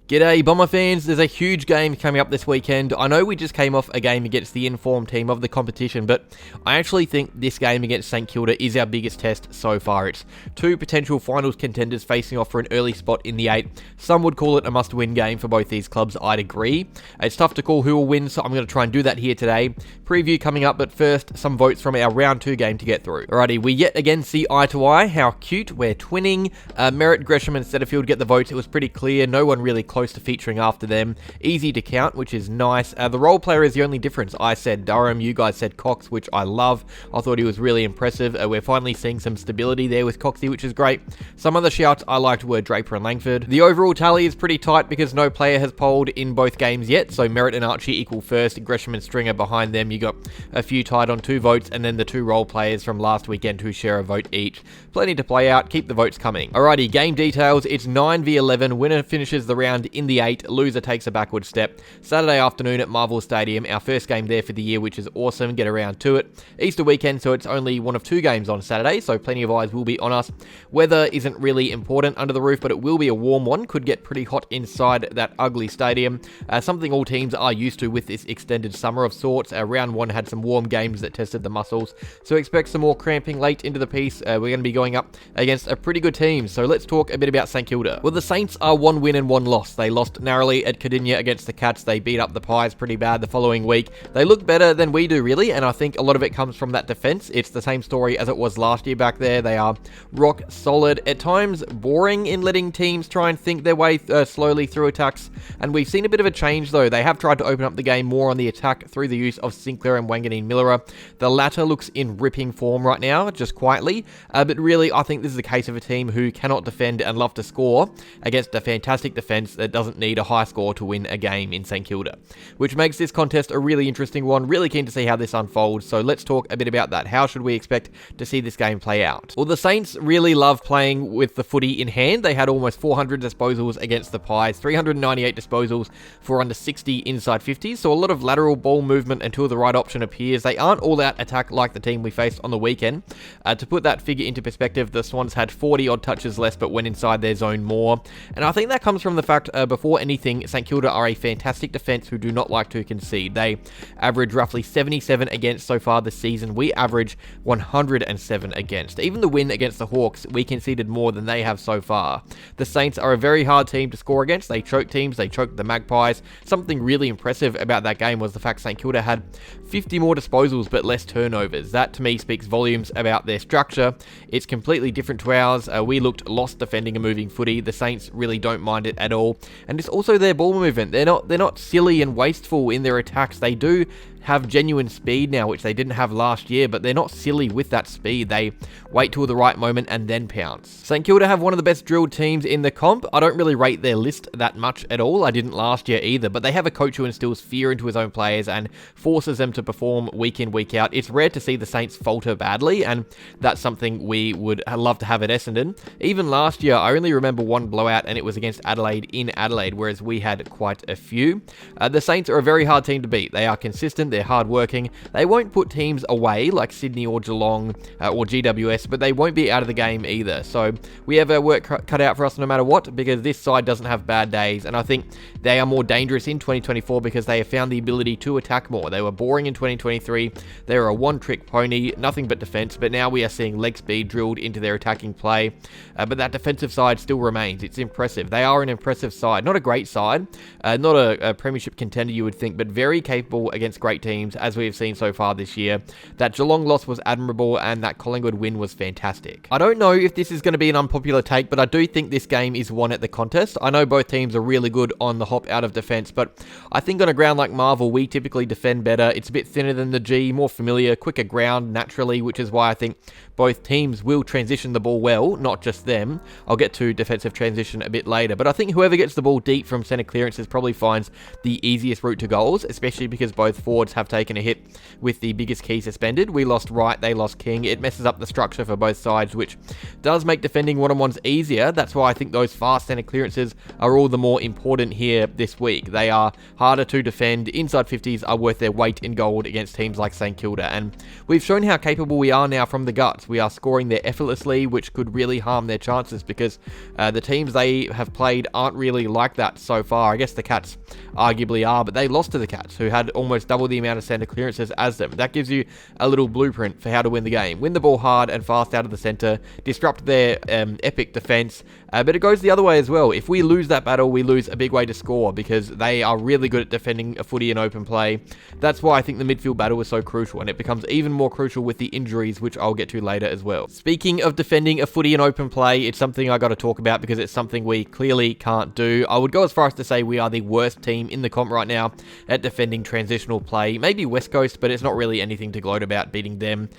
G'day Bomber fans, there's a huge game coming up this weekend. I know we just came off a game against the informed team of the competition, but I actually think this game against St Kilda is our biggest test so far. It's two potential finals contenders facing off for an early spot in the 8. Some would call it a must-win game for both these clubs, I'd agree. It's tough to call who will win, so I'm going to try and do that here today. Preview coming up, but first, some votes from our round 2 game to get through. Alrighty, we yet again see eye to eye. How cute, we're twinning. Merritt, Gresham and Setterfield get the votes. It was pretty clear, no one really close to featuring after them. Easy to count, which is nice. The role player is the only difference. I said Durham, you guys said Cox, which I love. I thought he was really impressive. We're finally seeing some stability there with Coxie, which is great. Some other shouts I liked were Draper and Langford. The overall tally is pretty tight because no player has polled in both games yet, so Merritt and Archie equal first, Gresham and Stringer behind them. You got a few tied on 2 votes, and then the 2 role players from last weekend who share a vote each. Plenty to play out, keep the votes coming. Alrighty, game details. It's 9v11, winner finishes the round in the 8, loser takes a backward step. Saturday afternoon at Marvel Stadium, our first game there for the year, which is awesome, get around to it. Easter weekend, so it's only one of 2 games on Saturday, so plenty of eyes will be on us. Weather isn't really important under the roof, but it will be a warm one, could get pretty hot inside that ugly stadium. Something all teams are used to with this extended summer of sorts. Round 1 had some warm games that tested the muscles, so expect some more cramping late into the piece. We're going to be going up against a pretty good team, so let's talk a bit about St Kilda. Well, the Saints are 1 win and 1 loss. They lost narrowly at Cardinia against the Cats. They beat up the Pies pretty bad the following week. They look better than we do, really, and I think a lot of it comes from that defense. It's the same story as it was last year back there. They are rock solid, at times boring in letting teams try and think their way slowly through attacks, and we've seen a bit of a change though. They have tried to open up the game more on the attack through the use of Sinclair and Wanganeen-Millera. The latter looks in ripping form right now, just quietly, but really I think this is a case of a team who cannot defend and love to score against a fantastic defense that doesn't need a high score to win a game in St Kilda, which makes this contest a really interesting one. Really keen to see how this unfolds, so let's talk a bit about that. How should we expect to see this game play out? Well, the Saints really love playing with the footy in hand. They had almost 400 disposals against the Pies, 398 disposals for under 60 inside 50s, so a lot of lateral ball movement until the right option appears. They aren't all out attack like the team we faced on the weekend. To put that figure into perspective, the Swans had 40 odd touches less but went inside their zone more, and I think that comes from the fact before anything, St Kilda are a fantastic defence who do not like to concede. They average roughly 77 against so far this season. We average 107 against. Even the win against the Hawks, we conceded more than they have so far. The Saints are a very hard team to score against. They choke teams, they choke the Magpies. Something really impressive about that game was the fact St Kilda had 50 more disposals but less turnovers. That to me speaks volumes about their structure. It's completely different to ours. We looked lost defending a moving footy. The Saints really don't mind it at all. And it's also their ball movement. They're not silly and wasteful in their attacks. They do have genuine speed now, which they didn't have last year, but they're not silly with that speed. They wait till the right moment and then pounce. St Kilda have one of the best drilled teams in the comp. I don't really rate their list that much at all. I didn't last year either, but they have a coach who instills fear into his own players and forces them to perform week in, week out. It's rare to see the Saints falter badly, and that's something we would love to have at Essendon. Even last year, I only remember one blowout, and it was against Adelaide in Adelaide, whereas we had quite a few. The Saints are a very hard team to beat. They are consistent, they're hard-working. They won't put teams away like Sydney or Geelong or GWS, but they won't be out of the game either. So we have our work cut out for us no matter what, because this side doesn't have bad days, and I think they are more dangerous in 2024 because they have found the ability to attack more. They were boring in 2023. They were a one-trick pony, nothing but defense, but now we are seeing leg speed drilled into their attacking play, but that defensive side still remains. It's impressive. They are an impressive side. Not a great side, not a premiership contender you would think, but very capable against great teams, as we have seen so far this year. That Geelong loss was admirable, and that Collingwood win was fantastic. I don't know if this is going to be an unpopular take, but I do think this game is won at the contest. I know both teams are really good on the hop out of defense, but I think on a ground like Marvel, we typically defend better. It's a bit thinner than the G, more familiar, quicker ground naturally, which is why I think both teams will transition the ball well, not just them. I'll get to defensive transition a bit later, but I think whoever gets the ball deep from centre clearances probably finds the easiest route to goals, especially because both forwards forwards have taken a hit with the biggest key suspended. We lost Wright, they lost King. It messes up the structure for both sides, which does make defending one-on-ones easier. That's why I think those fast centre clearances are all the more important here this week. They are harder to defend. Inside 50s are worth their weight in gold against teams like St Kilda, and we've shown how capable we are now from the guts. We are scoring there effortlessly, which could really harm their chances because the teams they have played aren't really like that so far. I guess the Cats arguably are, but they lost to the Cats, who had almost double the amount of centre clearances as them. That gives you a little blueprint for how to win the game. Win the ball hard and fast out of the centre, disrupt their epic defence, but it goes the other way as well. If we lose that battle, we lose a big way to score because they are really good at defending a footy and open play. That's why I think the midfield battle is so crucial, and it becomes even more crucial with the injuries, which I'll get to later as well. Speaking of defending a footy and open play, it's something I got to talk about because it's something we clearly can't do. I would go as far as to say we are the worst team in the comp right now at defending transitional play. Maybe West Coast, but it's not really anything to gloat about beating them.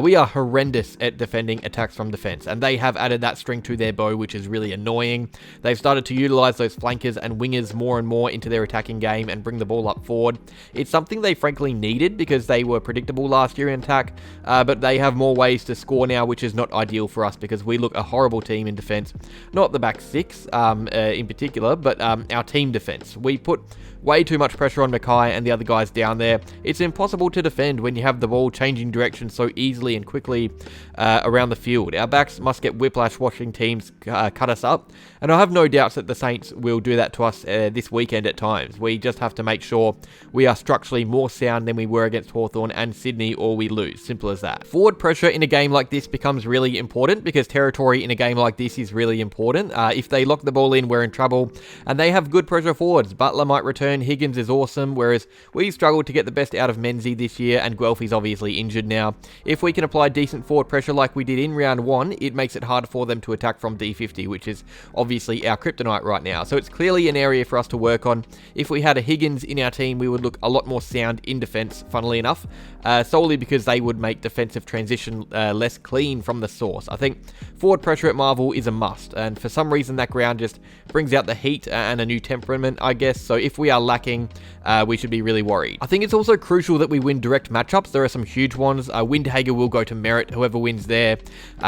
We are horrendous at defending attacks from defense, and they have added that string to their bow, which is really annoying. They've started to utilize those flankers and wingers more and more into their attacking game and bring the ball up forward. It's something they frankly needed because they were predictable last year in attack, but they have more ways to score now, which is not ideal for us because we look a horrible team in defense. Not the back six in particular, but our team defense. We put way too much pressure on Mackay and the other guys down there. It's impossible to defend when you have the ball changing direction so easily and quickly around the field. Our backs must get whiplash watching teams cut us up, and I have no doubts that the Saints will do that to us this weekend at times. We just have to make sure we are structurally more sound than we were against Hawthorn and Sydney, or we lose. Simple as that. Forward pressure in a game like this becomes really important because territory in a game like this is really important. If they lock the ball in, we're in trouble, and they have good pressure forwards. Butler might return, Higgins is awesome, whereas we struggled to get the best out of Menzies this year, and Guelphy's obviously injured now. If we can apply decent forward pressure like we did in round 1, it makes it harder for them to attack from D50, which is obviously our kryptonite right now. So it's clearly an area for us to work on. If we had a Higgins in our team, we would look a lot more sound in defense, funnily enough, solely because they would make defensive transition less clean from the source. I think forward pressure at Marvel is a must, and for some reason that ground just brings out the heat and a new temperament, I guess. So if we are lacking, we should be really worried. I think it's also crucial that we win direct matchups. There are some huge ones. Windhager will go to Merritt. Whoever wins there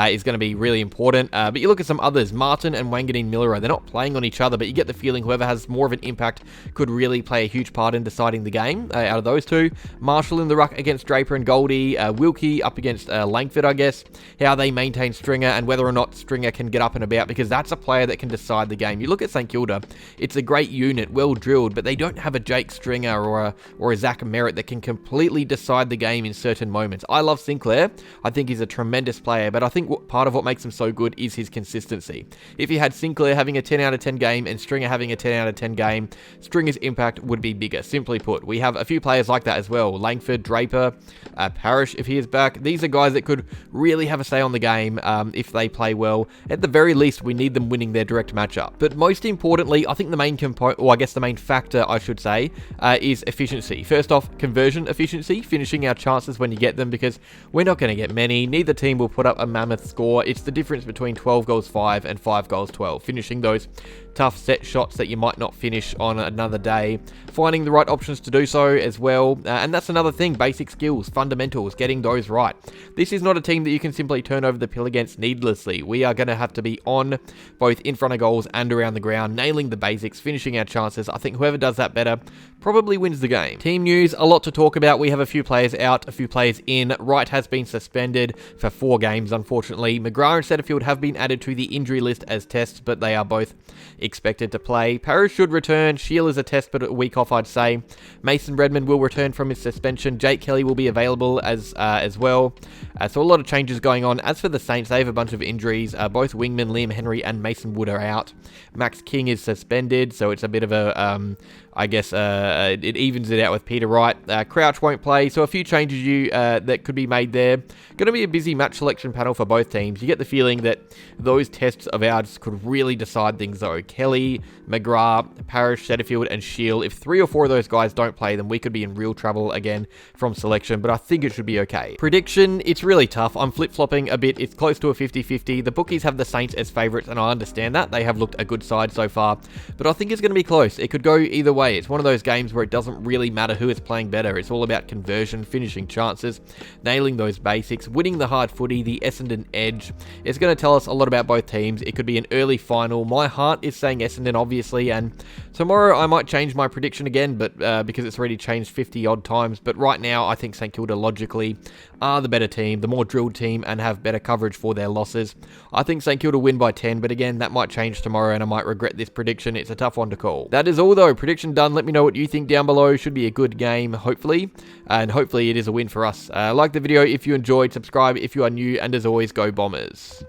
is going to be really important. But you look at some others. Martin and Wanganeen Millero, they're not playing on each other, but you get the feeling whoever has more of an impact could really play a huge part in deciding the game out of those two. Marshall in the ruck against Draper and Goldie. Wilkie up against Langford, I guess. How they maintain Stringer and whether or not Stringer can get up and about, because that's a player that can decide the game. You look at St Kilda, it's a great unit, well drilled, but they don't have a Jake Stringer or a Zach Merritt that can completely decide the game in certain moments. I love Sinclair. I think he's a tremendous player, but I think part of what makes him so good is his consistency. If you had Sinclair having a 10 out of 10 game and Stringer having a 10 out of 10 game, Stringer's impact would be bigger. Simply put, we have a few players like that as well. Langford, Draper, Parrish if he is back. These are guys that could really have a say on the game if they play well. At the very least, we need them winning their direct matchup. But most importantly, I think the main component, or I guess the main factor, I should say, is efficiency. First off, conversion efficiency, finishing our chances when you get them, because we're not going to get many. Neither team will put up a mammoth score. It's the difference between 12 goals 5 and 5 goals 12. Finishing those tough set shots that you might not finish on another day. Finding the right options to do so as well. And that's another thing, basic skills, fundamentals, getting those right. This is not a team that you can simply turn over the pill against needlessly. We are going to have to be on both in front of goals and around the ground, nailing the basics, finishing our chances. I think whoever does that better probably wins the game. Team news, a lot to talk about. We have a few players out, a few players in. Wright has been suspended for 4 games, unfortunately. McGrath and Setterfield have been added to the injury list as tests, but they are both expected to play. Parrish should return. Shield is a test, but a week off, I'd say. Mason Redmond will return from his suspension. Jake Kelly will be available as well. So a lot of changes going on. As for the Saints, they have a bunch of injuries. Both wingmen Liam Henry and Mason Wood are out. Max King is suspended, so it's a bit of a I guess it evens it out with Peter Wright. Crouch won't play, so a few changes that could be made there. Going to be a busy match selection panel for both teams. You get the feeling that those tests of ours could really decide things, though. Kelly, McGrath, Parrish, Setterfield, and Shield. If 3 or 4 of those guys don't play, then we could be in real trouble again from selection, but I think it should be okay. Prediction, it's really tough. I'm flip-flopping a bit. It's close to a 50-50. The bookies have the Saints as favourites, and I understand that. They have looked a good side so far, but I think it's going to be close. It could go either way. It's one of those games where it doesn't really matter who is playing better. It's all about conversion, finishing chances, nailing those basics, winning the hard footy, the Essendon edge. It's going to tell us a lot about both teams. It could be an early final. My heart is saying Essendon, obviously, and tomorrow I might change my prediction again, but because it's already changed 50-odd times. But right now, I think St Kilda logically are the better team, the more drilled team, and have better coverage for their losses. I think St Kilda win by 10, but again, that might change tomorrow, and I might regret this prediction. It's a tough one to call. That is all, though. Prediction done. Let me know what you think down below. Should be a good game, hopefully, and hopefully it is a win for us. Like the video if you enjoyed, subscribe if you are new, and as always, go Bombers.